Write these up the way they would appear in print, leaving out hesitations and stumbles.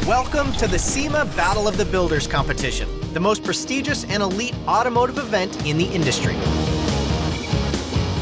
Welcome to the SEMA Battle of the Builders competition, the most prestigious and elite automotive event in the industry.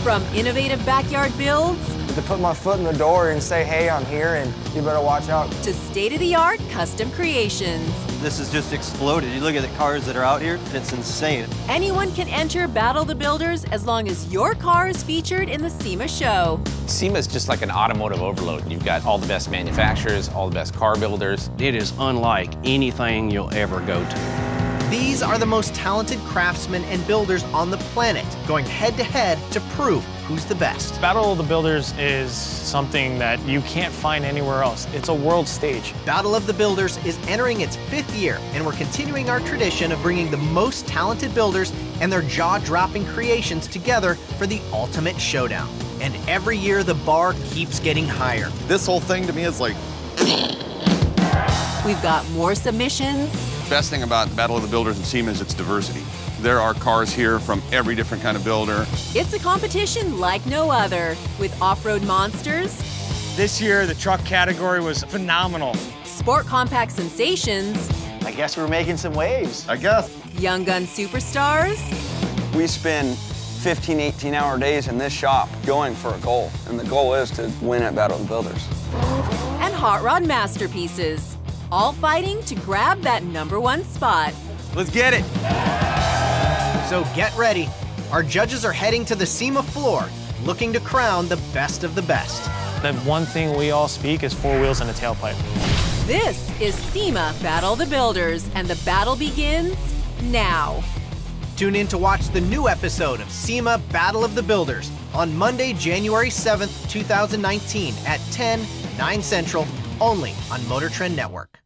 From innovative backyard builds to put my foot in the door and say, hey, I'm here and you better watch out, to state-of-the-art custom creations. This has just exploded. You look at the cars that are out here, it's insane. Anyone can enter Battle the Builders as long as your car is featured in the SEMA Show. SEMA is just like an automotive overload. You've got all the best manufacturers, all the best car builders. It is unlike anything you'll ever go to. These are the most talented craftsmen and builders on the planet, going head-to-head to prove who's the best. Battle of the Builders is something that you can't find anywhere else. It's a world stage. Battle of the Builders is entering its 5th year, and we're continuing our tradition of bringing the most talented builders and their jaw-dropping creations together for the ultimate showdown. And every year, the bar keeps getting higher. This whole thing to me is like... We've got more submissions. Best thing about Battle of the Builders and SEMA is its diversity. There are cars here from every different kind of builder. It's a competition like no other, with off-road monsters. This year, the truck category was phenomenal. Sport compact sensations. I guess we're making some waves. I guess. Young gun superstars. We spend 15, 18-hour days in this shop going for a goal, and the goal is to win at Battle of the Builders. And hot rod masterpieces, all fighting to grab that #1 spot. Let's get it. So get ready. Our judges are heading to the SEMA floor, looking to crown the best of the best. The one thing we all speak is 4 wheels and a tailpipe. This is SEMA Battle the Builders, and the battle begins now. Tune in to watch the new episode of SEMA Battle of the Builders on Monday, January 7th, 2019 at 10, 9 Central, only on Motortrend Network.